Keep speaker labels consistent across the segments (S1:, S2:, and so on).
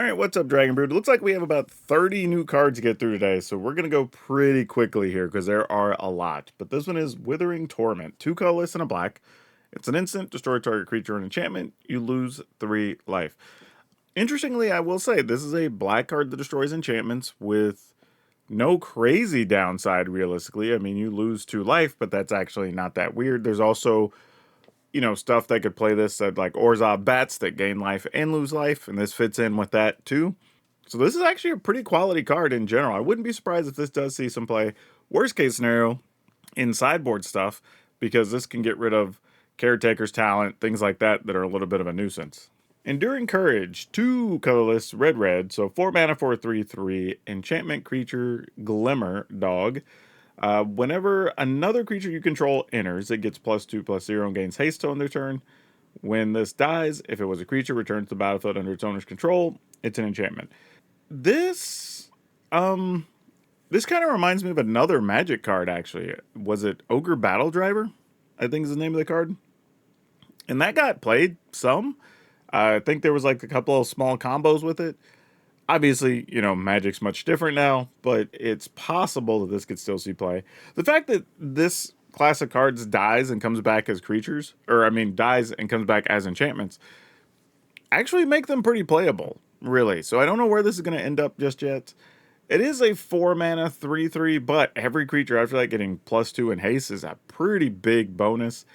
S1: All right, what's up, Dragon Brood? It looks like we have about 30 new cards to get through today, so we're going to go pretty quickly here because there are a lot. But this one is Withering Torment, 2 colorless and a black. It's an instant, destroy target creature and enchantment. You lose 3 life. Interestingly, I will say, this is a black card that destroys enchantments with no crazy downside, realistically. I mean, you lose 2 life, but that's actually not that weird. There's also stuff that could play this at like Orzhov Bats that gain life and lose life, and this fits in with that too. So this is actually a pretty quality card in general. I wouldn't be surprised if this does see some play. Worst case scenario, in sideboard stuff, because this can get rid of Caretaker's Talent, things like that that are a little bit of a nuisance. Enduring Courage, 2 colorless, red, so 4 mana for a 3/3, enchantment creature, Glimmer Dog. Whenever another creature you control enters, it gets +2/+0 and gains haste on their turn. When this dies, if it was a creature, returns to the battlefield under its owner's control. It's an enchantment. This kind of reminds me of another Magic card, actually. Was it Ogre Battle Driver? I think is the name of the card. And that got played some. I think there was like a couple of small combos with it. Obviously, Magic's much different now, but it's possible that this could still see play. The fact that this class of cards dies and comes back as creatures, dies and comes back as enchantments, actually make them pretty playable, really. So I don't know where this is going to end up just yet. It is a 4 mana 3/3, but every creature after that getting +2 in haste is a pretty big bonus.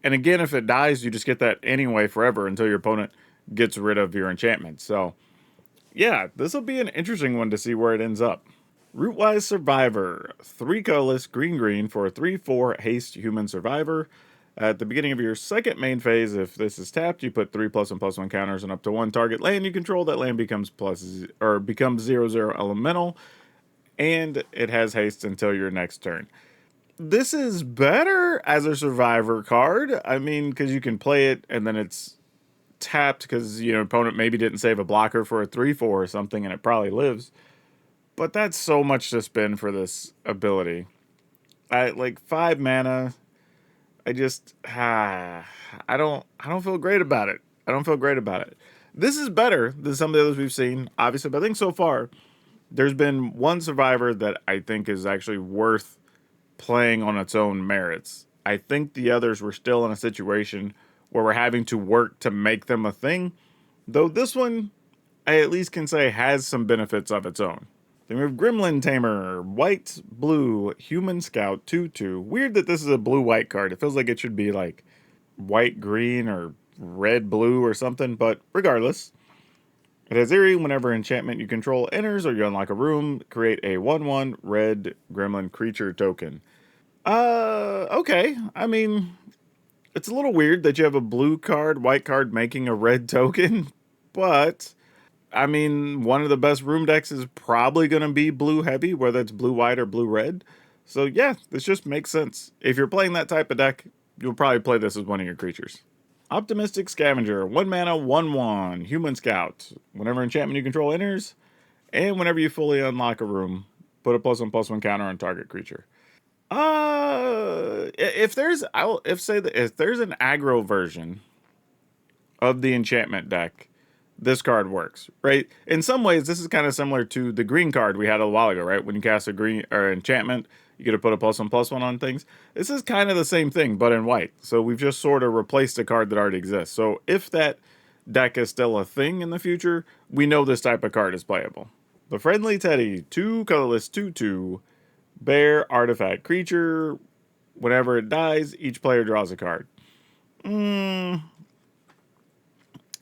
S1: And again, if it dies, you just get that anyway forever until your opponent gets rid of your enchantment. So yeah, this will be an interesting one to see where it ends up. Rootwise Survivor, 3 colorless, green for a 3/4 haste human survivor. At the beginning of your second main phase, if this is tapped, you put 3+1/+1 counters on up to 1 target land you control. That land becomes becomes 0/0 elemental, and it has haste until your next turn. This is better as a survivor card. I mean, because you can play it and then it's tapped because opponent maybe didn't save a blocker for a 3/4 or something and it probably lives, but that's so much to spend for this ability. I like 5 mana. I just I don't feel great about it. This is better than some of the others we've seen, obviously, but I think so far there's been one survivor that I think is actually worth playing on its own merits. I think the others were still in a situation where we're having to work to make them a thing. Though this one, I at least can say, has some benefits of its own. Then we have Gremlin Tamer, white, blue, human scout, 2/2. Weird that this is a blue-white card. It feels like it should be like white-green or red-blue or something, but regardless. It has Eerie. Whenever enchantment you control enters or you unlock a room, create a 1/1 red gremlin creature token. Okay. I mean, it's a little weird that you have a blue card, white card making a red token, but I mean, one of the best room decks is probably going to be blue heavy, whether it's blue white or blue red. So yeah, this just makes sense. If you're playing that type of deck, you'll probably play this as one of your creatures. Optimistic Scavenger, 1 mana, 1/1, human scout. Whenever enchantment you control enters, and whenever you fully unlock a room, put a +1/+1 counter on target creature. If there's an aggro version of the enchantment deck, this card works, right? In some ways, this is kind of similar to the green card we had a while ago, right? When you cast a green or enchantment, you get to put a +1/+1 on things. This is kind of the same thing, but in white. So we've just sort of replaced a card that already exists. So if that deck is still a thing in the future, we know this type of card is playable. The Friendly Teddy, 2 colorless, 2/2. Bear artifact creature. Whenever it dies, each player draws a card.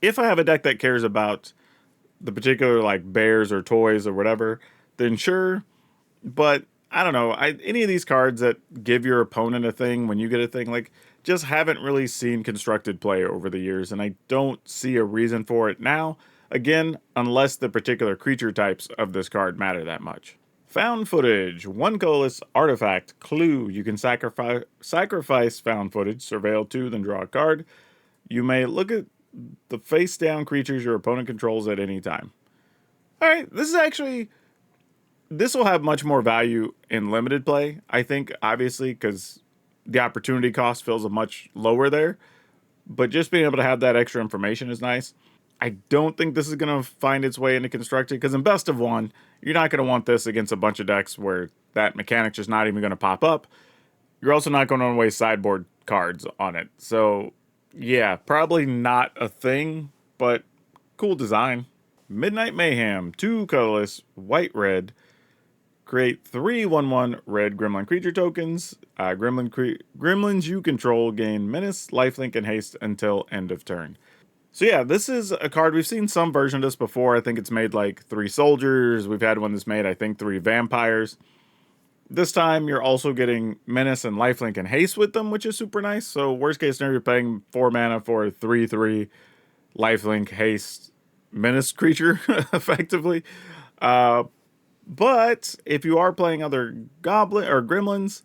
S1: If I have a deck that cares about the particular like bears or toys or whatever, then sure. But I don't know. Any of these cards that give your opponent a thing when you get a thing, like, just haven't really seen constructed play over the years, and I don't see a reason for it now. Again, unless the particular creature types of this card matter that much. Found Footage, 1 colorless artifact, clue. You can sacrifice found footage, surveil 2, then draw a card. You may look at the face down creatures your opponent controls at any time. Alright, this will have much more value in limited play, I think, obviously, because the opportunity cost feels much lower there. But just being able to have that extra information is nice. I don't think this is going to find its way into Constructed, because in Best of One, you're not going to want this against a bunch of decks where that mechanic's just not even going to pop up. You're also not going to waste sideboard cards on it. So, yeah, probably not a thing, but cool design. Midnight Mayhem, 2 colorless, white-red. Create 3 1/1 red Gremlin creature tokens. Gremlins you control gain menace, lifelink, and haste until end of turn. So yeah, this is a card. We've seen some version of this before. I think it's made like 3 soldiers. We've had one that's made, I think, 3 vampires. This time, you're also getting menace and lifelink and haste with them, which is super nice. So worst case scenario, you're paying 4 mana for a 3/3 lifelink haste menace creature, effectively. But if you are playing other goblin or gremlins,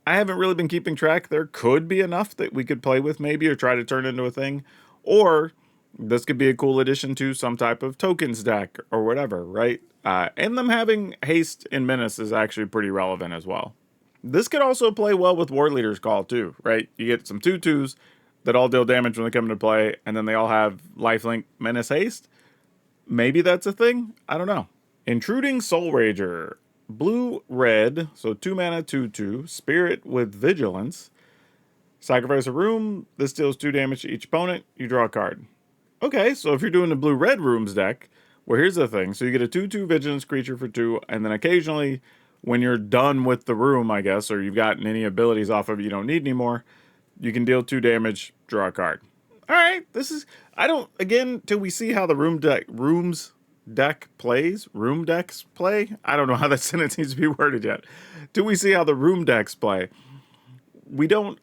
S1: I haven't really been keeping track. There could be enough that we could play with maybe, or try to turn into a thing. Or this could be a cool addition to some type of tokens deck or whatever, right? And them having haste and menace is actually pretty relevant as well. This could also play well with War Leader's Call too, right? You get some 2/2s that all deal damage when they come into play, and then they all have lifelink, menace, haste. Maybe that's a thing. I don't know. Intruding Soul Rager. Blue-red, so 2 mana, 2/2. Spirit with Vigilance. Sacrifice a room. This deals 2 damage to each opponent. You draw a card. Okay, so if you're doing the blue-red rooms deck, well, here's the thing. So you get a 2/2 Vigilance creature for 2, and then occasionally, when you're done with the room, I guess, or you've gotten any abilities off of it you don't need anymore, you can deal 2 damage, draw a card. All right, this is... I don't... Again, till we see how the room decks play. I don't know how that sentence needs to be worded yet. Till we see how the room decks play, we don't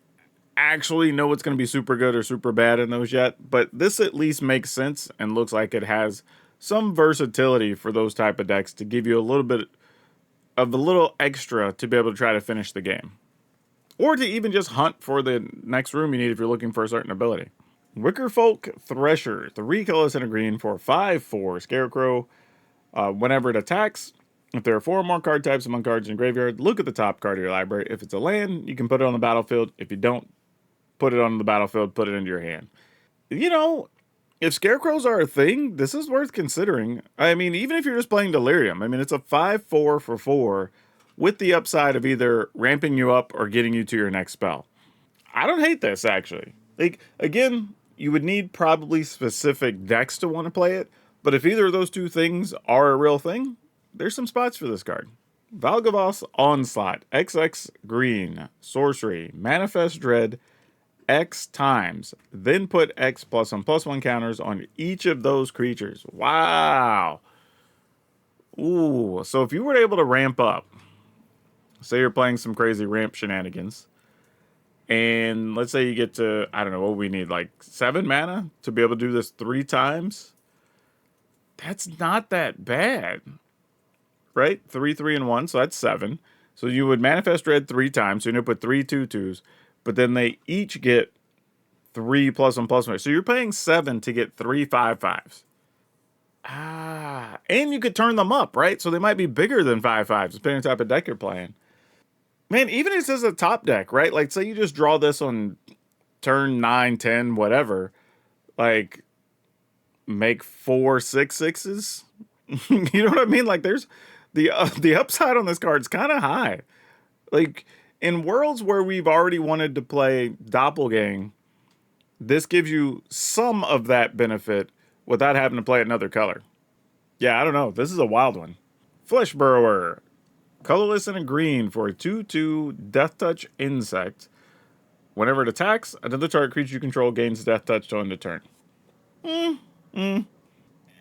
S1: actually know what's going to be super good or super bad in those yet, but this at least makes sense and looks like it has some versatility for those type of decks to give you a little bit of a little extra to be able to try to finish the game, or to even just hunt for the next room you need if you're looking for a certain ability. Wickerfolk Thresher, 3 colors and a green for 5/4 Scarecrow. Whenever it attacks, if there are 4 or more card types among cards in your graveyard, look at the top card of your library. If it's a land, you can put it on the battlefield. If you don't put it on the battlefield, put it into your hand. You know, if Scarecrows are a thing, this is worth considering. I mean, even if you're just playing Delirium, I mean, it's a 5/4 for 4 with the upside of either ramping you up or getting you to your next spell. I don't hate this, actually. Like, again, you would need probably specific decks to want to play it, but if either of those 2 things are a real thing, there's some spots for this card. Vavas Onslaught, XX green, sorcery, manifest dread, X times, then put X +1/+1 counters on each of those creatures. Wow. Ooh, so if you were able to ramp up, say you're playing some crazy ramp shenanigans, and let's say you get to, I don't know, what we need, like 7 mana to be able to do this 3 times. That's not that bad, right? 3, 3, and 1, so that's 7. So you would manifest dread 3 times, so you put 3 2/2s, but then they each get 3 +1/+1. So you're paying 7 to get 3 5/5s. And you could turn them up, right? So they might be bigger than 5/5s, depending on the type of deck you're playing. Man, even if it says a top deck, right? Like, say you just draw this on turn 9, 10, whatever. Like, make 4 6/6s. You know what I mean? Like, there's the upside on this card's kind of high. Like, in worlds where we've already wanted to play Doppelgang, this gives you some of that benefit without having to play another color. Yeah, I don't know. This is a wild one. Flesh Burrower. Colorless and a green for a 2/2 Death Touch insect. Whenever it attacks, another target creature you control gains Death Touch till end of turn.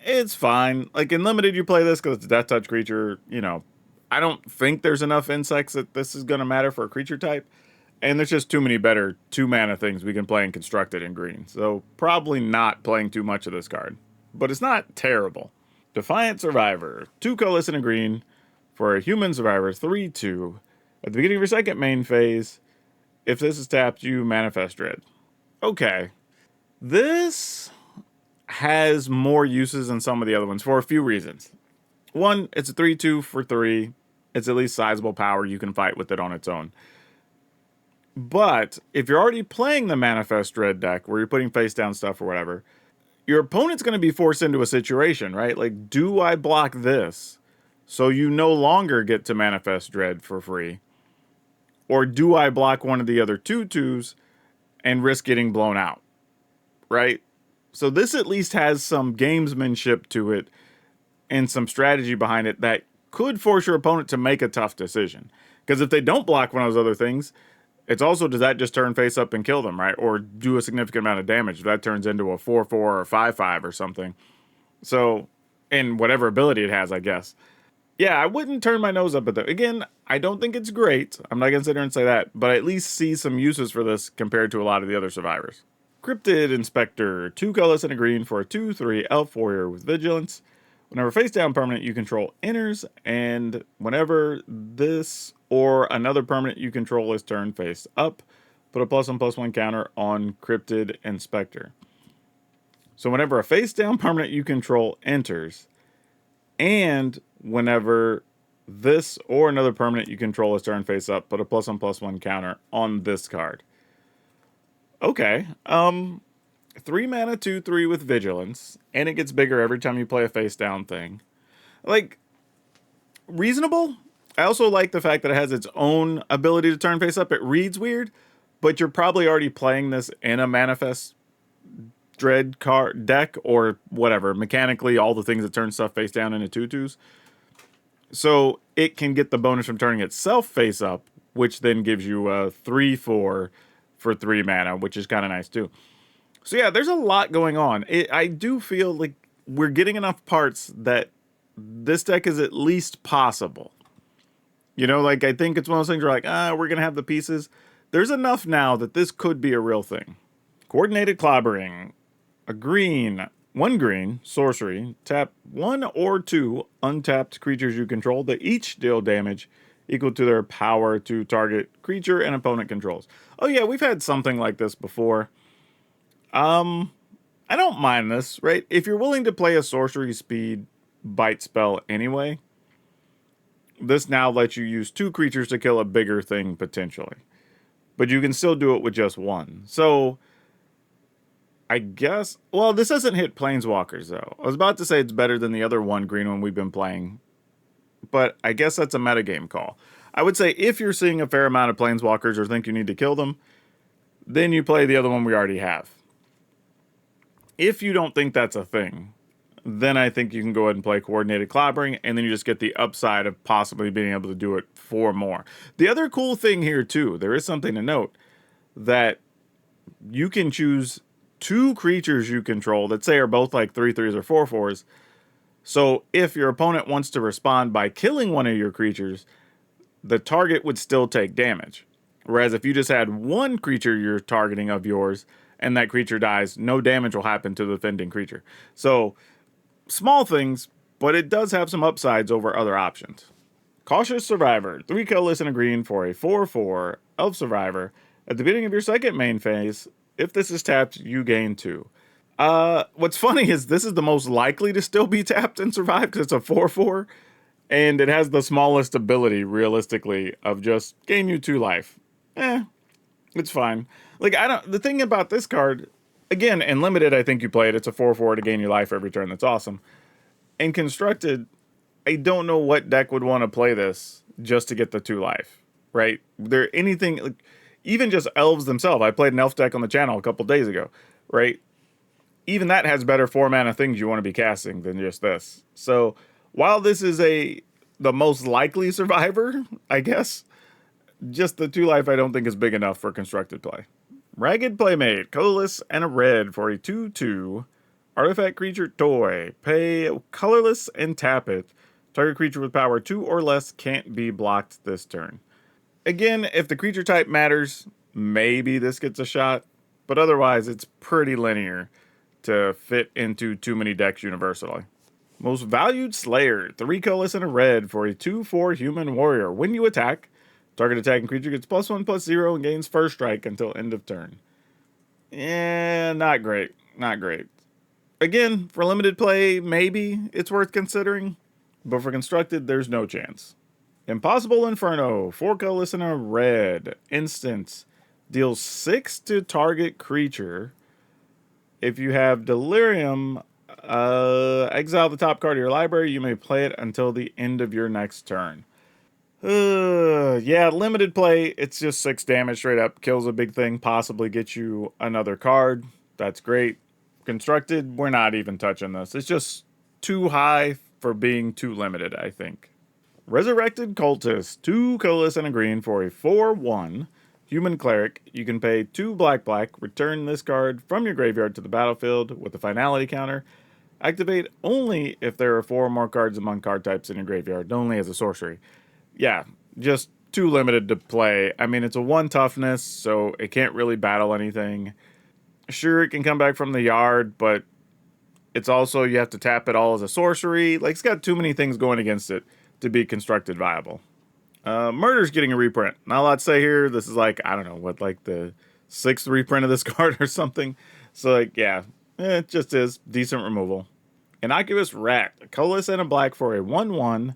S1: It's fine. Like, in Limited, you play this because it's a Death Touch creature. You know, I don't think there's enough insects that this is going to matter for a creature type. And there's just too many better 2-mana things we can play in Constructed in green. So probably not playing too much of this card. But it's not terrible. Defiance Survivor. 2 colorless and a green for a human survivor. 3/2. At the beginning of your second main phase, if this is tapped, you manifest dread. Okay. This has more uses than some of the other ones for a few reasons. One, it's a 3/2 for 3. It's at least sizable power. You can fight with it on its own. But if you're already playing the Manifest Dread deck, where you're putting face down stuff or whatever, your opponent's going to be forced into a situation, right? Like, do I block this so you no longer get to manifest dread for free? Or do I block one of the other 2/2s and risk getting blown out, right? So this at least has some gamesmanship to it and some strategy behind it that could force your opponent to make a tough decision. Because if they don't block one of those other things, it's also, does that just turn face up and kill them, right? Or do a significant amount of damage. That turns into a 4/4 or 5/5 or something. So, and whatever ability it has, I guess. Yeah, I wouldn't turn my nose up at that. Again, I don't think it's great. I'm not going to sit here and say that. But I at least see some uses for this compared to a lot of the other survivors. Crypted Inspector. 2 colorless and a green for a 2/3 elf warrior with vigilance. Whenever face down permanent you control enters, and whenever this or another permanent you control is turned face up, put a +1/+1 counter on Crypted Inspector. So whenever a face down permanent you control enters, and whenever this or another permanent you control is turned face up, put a +1/+1 counter on this card. Okay. 3 mana, 2/3 with vigilance, and it gets bigger every time you play a face down thing. Like, reasonable. I also like the fact that it has its own ability to turn face up. It reads weird, but you're probably already playing this in a manifest dread card deck or whatever. Mechanically, all the things that turn stuff face down into 2/2s. So it can get the bonus from turning itself face up, which then gives you a 3/4 for 3 mana, which is kind of nice too. So yeah, there's a lot going on. I do feel like we're getting enough parts that this deck is at least possible. You know, like, I think it's one of those things where, like, we're going to have the pieces. There's enough now that this could be a real thing. Coordinated Clobbering. A green, 1 green, sorcery. Tap 1 or 2 untapped creatures you control that each deal damage equal to their power to target creature and opponent controls. Oh yeah, we've had something like this before. I don't mind this, right? If you're willing to play a sorcery speed bite spell anyway, this now lets you use 2 creatures to kill a bigger thing potentially. But you can still do it with just 1. So, I guess, well, this doesn't hit planeswalkers though. I was about to say it's better than the other 1 green one we've been playing, but I guess that's a metagame call. I would say if you're seeing a fair amount of planeswalkers or think you need to kill them, then you play the other one we already have. If you don't think that's a thing, then I think you can go ahead and play Coordinated Clobbering, and then you just get the upside of possibly being able to do it 4 more. The other cool thing here, too, there is something to note, that you can choose 2 creatures you control that, say, are both like 3/3s or 4/4s. So if your opponent wants to respond by killing one of your creatures, the target would still take damage. Whereas if you just had 1 creature you're targeting of yours, and that creature dies, no damage will happen to the defending creature. So, small things, but it does have some upsides over other options. Cautious Survivor. 3 colorless and a green for a 4/4 Elf Survivor. At the beginning of your second main phase, if this is tapped, you gain 2. What's funny is this is the most likely to still be tapped and survive because it's a 4/4, and it has the smallest ability, realistically, of just gain you 2 life. It's fine. Like, the thing about this card, again, in Limited, I think you play it. It's a 4/4 to gain your life every turn. That's awesome. In Constructed, I don't know what deck would want to play this just to get the 2 life, right? Anything, like, even just elves themselves. I played an elf deck on the channel a couple days ago, right? Even that has better 4 mana things you want to be casting than just this. So, while this is the most likely survivor, I guess, just the 2 life I don't think is big enough for Constructed play. Ragged Playmate, colorless and a red for a 2/2 artifact creature toy. Pay colorless and tap it. Target creature with power 2 or less can't be blocked this turn. Again, if the creature type matters, maybe this gets a shot, but otherwise it's pretty linear to fit into too many decks universally. Most Valued Slayer, 3 colorless and a red for a 2/4 human warrior. When you attack, target attacking creature gets +1/+0 and gains first strike until end of turn. Not great. Not great. Again, for limited play, maybe it's worth considering, but for Constructed, there's no chance. Impossible Inferno, 4 colorless and a red. Instant. Deals 6 to target creature. If you have Delirium, exile the top card of your library. You may play it until the end of your next turn. Yeah, limited play. It's just 6 damage straight up. Kills a big thing, possibly get you another card. That's great. Constructed, we're not even touching this. It's just too high for being too limited, I think. Resurrected Cultist, 2 colorless and a green for a 4/1 human cleric. You can pay 2 black, return this card from your graveyard to the battlefield with a finality counter. Activate only if there are 4 or more cards among card types in your graveyard, only as a sorcery. Yeah, just too limited to play. I mean, it's a 1 toughness, so it can't really battle anything. Sure, it can come back from the yard, but it's also, you have to tap it all as a sorcery. Like, it's got too many things going against it to be constructed viable. Murder's getting a reprint. Not a lot to say here. This is like, I don't know, what, like the 6th reprint of this card or something. So, like, yeah, it just is. Decent removal. Innocuous Rat, a colorless and a black for a 1/1.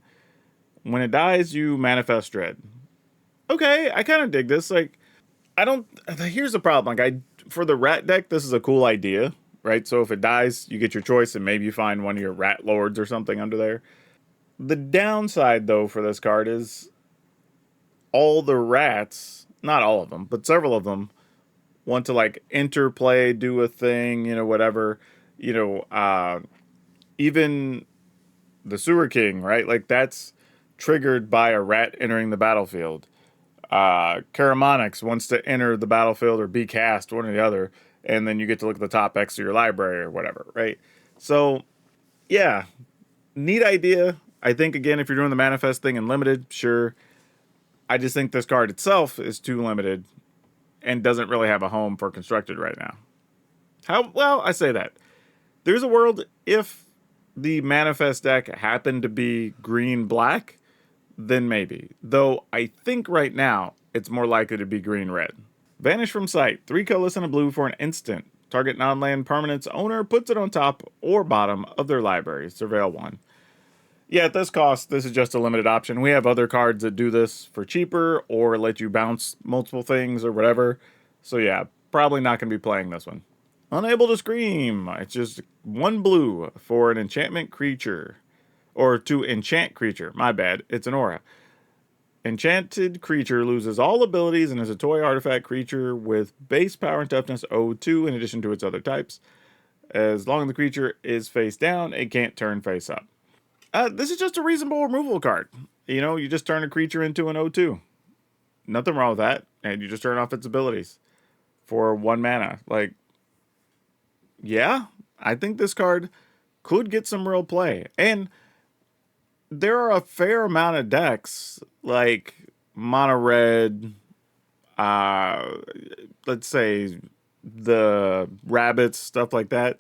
S1: When it dies, you manifest dread. Okay, I kind of dig this. Like, I don't... Here's the problem. Like, for the rat deck, this is a cool idea, right? So if it dies, you get your choice, and maybe you find one of your rat lords or something under there. The downside, though, for this card is all the rats, not all of them, but several of them, want to, like, interplay, do a thing, you know, whatever. You know, even the Sewer King, right? Like, that's triggered by a rat entering the battlefield. Karamonix wants to enter the battlefield or be cast, one or the other, and then you get to look at the top X of your library or whatever, right? So, yeah, neat idea. I think, again, if you're doing the manifest thing in limited, sure. I just think this card itself is too limited and doesn't really have a home for constructed right now. Well, I say that. There's a world if the manifest deck happened to be green-black, then maybe. Though I think right now it's more likely to be green-red. Vanish from sight. 3 colorless and a blue for an instant. Target non-land permanent's owner puts it on top or bottom of their library. Surveil 1. Yeah, at this cost, this is just a limited option. We have other cards that do this for cheaper or let you bounce multiple things or whatever. So yeah, probably not going to be playing this one. Unable to Scream. It's just 1 blue for an enchantment creature. Or to enchant creature. My bad. It's an aura. Enchanted creature loses all abilities and is a toy artifact creature with base power and toughness 0/2 in addition to its other types. As long as the creature is face down, it can't turn face up. This is just a reasonable removal card. You know, you just turn a creature into an 0/2. Nothing wrong with that. And you just turn off its abilities for 1 mana. Like, yeah, I think this card could get some real play. And there are a fair amount of decks, like mono red, let's say the rabbits, stuff like that,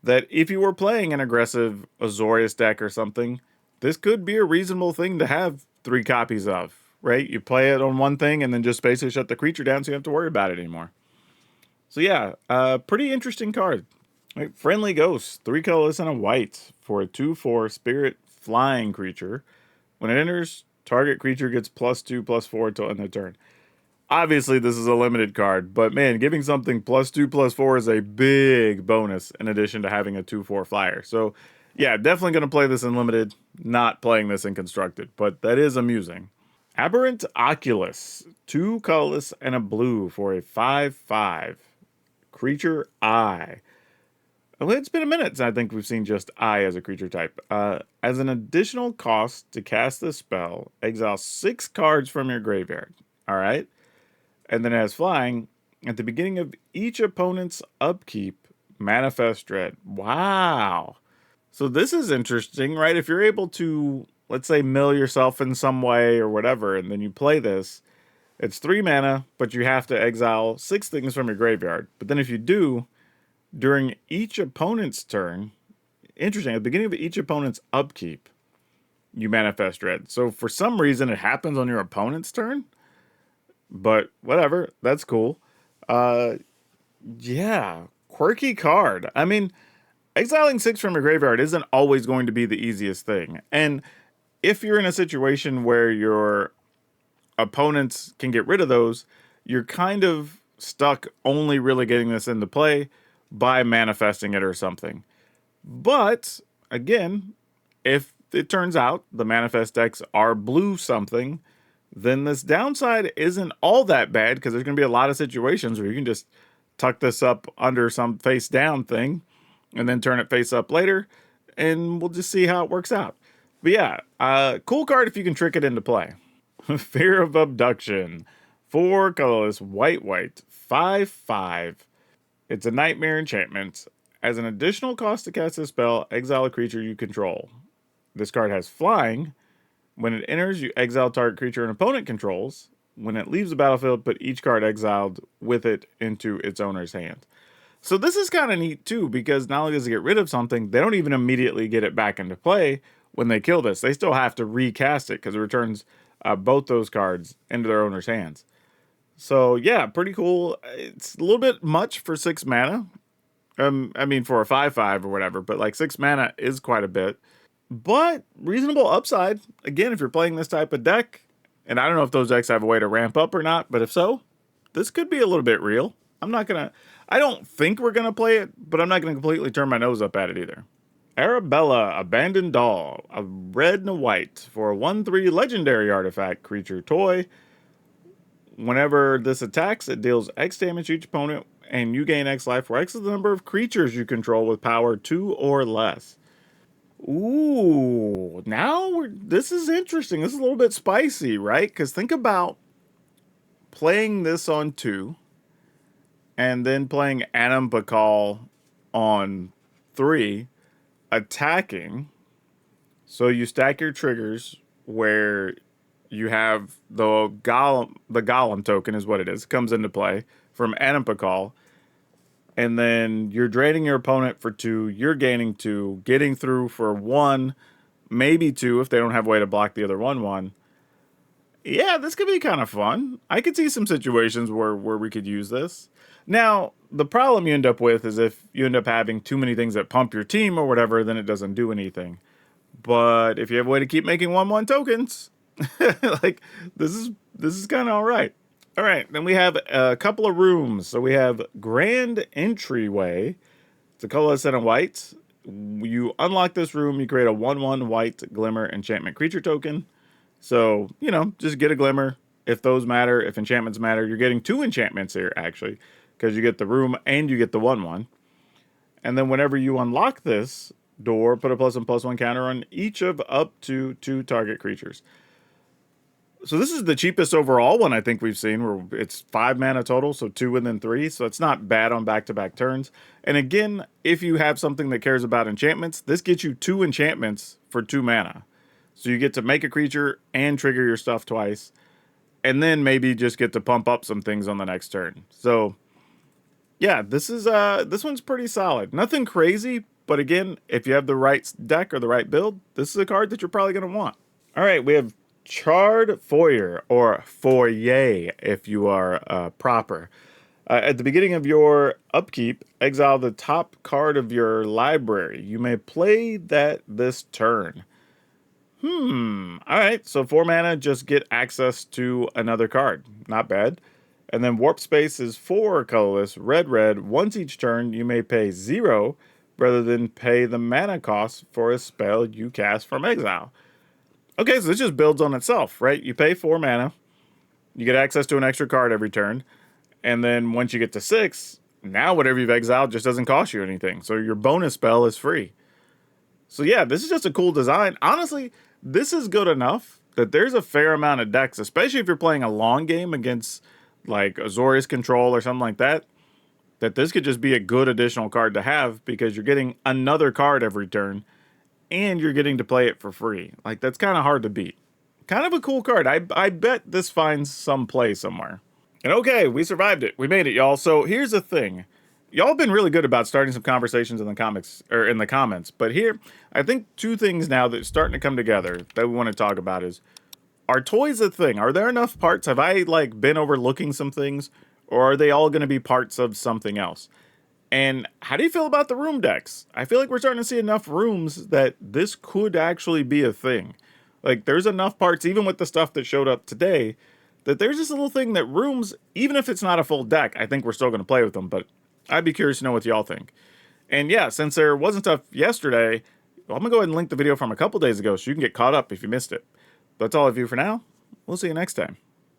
S1: that if you were playing an aggressive Azorius deck or something, this could be a reasonable thing to have 3 copies of, right? You play it on one thing and then just basically shut the creature down so you don't have to worry about it anymore. So yeah, pretty interesting card. Right, Friendly Ghost, 3 colorless and a white for a 2/4 spirit flying creature. When it enters, target creature gets +2/+4 until end of turn. Obviously, this is a limited card, but man, giving something +2/+4 is a big bonus in addition to having a 2/4 flyer. So, yeah, definitely going to play this in limited, not playing this in constructed, but that is amusing. Aberant Oculus, 2 colorless and a blue for a 5/5 creature Eye. Well, it's been a minute since I think we've seen just Eye as a creature type. As an additional cost to cast this spell, exile 6 cards from your graveyard. All right? And then it has flying. At the beginning of each opponent's upkeep, manifest dread. Wow. So this is interesting, right? If you're able to, let's say, mill yourself in some way or whatever, and then you play this, it's 3 mana, but you have to exile 6 things from your graveyard. But then if you do, during each opponent's turn, interesting, at the beginning of each opponent's upkeep, you manifest dread. So for some reason, it happens on your opponent's turn, but whatever, that's cool. Yeah, quirky card. I mean, exiling 6 from your graveyard isn't always going to be the easiest thing. And if you're in a situation where your opponents can get rid of those, you're kind of stuck only really getting this into play by manifesting it or something. But again, if it turns out the manifest decks are blue something, then this downside isn't all that bad because there's going to be a lot of situations where you can just tuck this up under some face down thing and then turn it face up later, and we'll just see how it works out. But yeah, cool card if you can trick it into play. Fear of Abduction. 4 colorless, white, 5/5. It's a nightmare enchantment. As an additional cost to cast this spell, exile a creature you control. This card has flying. When it enters, you exile target creature an opponent controls. When it leaves the battlefield, put each card exiled with it into its owner's hand. So this is kind of neat too, because not only does it get rid of something, they don't even immediately get it back into play when they kill this. They still have to recast it because it returns both those cards into their owner's hands. So yeah, pretty cool. It's a little bit much for 6 mana. I mean, for a 5/5 or whatever, but like 6 mana is quite a bit. But reasonable upside. Again, if you're playing this type of deck, and I don't know if those decks have a way to ramp up or not, but if so, this could be a little bit real. I don't think we're gonna play it, but I'm not gonna completely turn my nose up at it either. Arabella, Abandoned Doll, a red and a white for a 1/3 legendary artifact creature toy. Whenever this attacks, it deals X damage to each opponent, and you gain X life, where X is the number of creatures you control with power 2 or less. Ooh, this is interesting. This is a little bit spicy, right? Because think about playing this on 2, and then playing Adam Bakal on 3, attacking. So you stack your triggers where you have the golem token is what it is. It comes into play from Adam Bakal. And then you're draining your opponent for 2, you're gaining 2, getting through for 1, maybe 2 if they don't have a way to block the other 1/1. Yeah, this could be kind of fun. I could see some situations where we could use this. Now, the problem you end up with is if you end up having too many things that pump your team or whatever, then it doesn't do anything. But if you have a way to keep making 1/1 tokens, like this is kind of all right. All right, then we have a couple of rooms. So we have Grand Entryway. It's a colorless and a white. You unlock this room, you create a 1/1 white glimmer enchantment creature token. So, just get a glimmer if those matter, if enchantments matter. You're getting 2 enchantments here, actually, because you get the room and you get the 1/1. And then whenever you unlock this door, put a +1/+1 counter on each of up to 2 target creatures. So this is the cheapest overall one I think we've seen, where it's 5 mana total, so 2 and then 3. So it's not bad on back-to-back turns. And again, if you have something that cares about enchantments, this gets you 2 enchantments for 2 mana. So you get to make a creature and trigger your stuff twice, and then maybe just get to pump up some things on the next turn. So yeah, this one's pretty solid. Nothing crazy, but again, if you have the right deck or the right build, this is a card that you're probably going to want. All right, we have Charred Foyer, or Foyer if you are proper. At the beginning of your upkeep, exile the top card of your library. You may play that this turn. Alright, so 4 mana, just get access to another card. Not bad. And then Warp Space is 4 colorless, red. Once each turn, you may pay 0 rather than pay the mana cost for a spell you cast from exile. Okay, so this just builds on itself, right? You pay 4 mana, you get access to an extra card every turn, and then once you get to 6, now whatever you've exiled just doesn't cost you anything. So your bonus spell is free. So yeah, this is just a cool design. Honestly, this is good enough that there's a fair amount of decks, especially if you're playing a long game against like Azorius Control or something like that, that this could just be a good additional card to have because you're getting another card every turn and you're getting to play it for free. Like, that's kind of hard to beat. Kind of a cool card. I bet this finds some play somewhere. And okay, we survived it. We made it, y'all. So here's the thing. Y'all have been really good about starting some conversations in the comments. But here, I think 2 things now that are starting to come together that we want to talk about is, are toys a thing? Are there enough parts? Have I been overlooking some things? Or are they all going to be parts of something else? And how do you feel about the room decks? I feel like we're starting to see enough rooms that this could actually be a thing. Like, there's enough parts, even with the stuff that showed up today, that there's this little thing that rooms, even if it's not a full deck, I think we're still going to play with them. But I'd be curious to know what y'all think. And yeah, since there wasn't stuff yesterday, I'm going to go ahead and link the video from a couple days ago so you can get caught up if you missed it. That's all of you for now. We'll see you next time.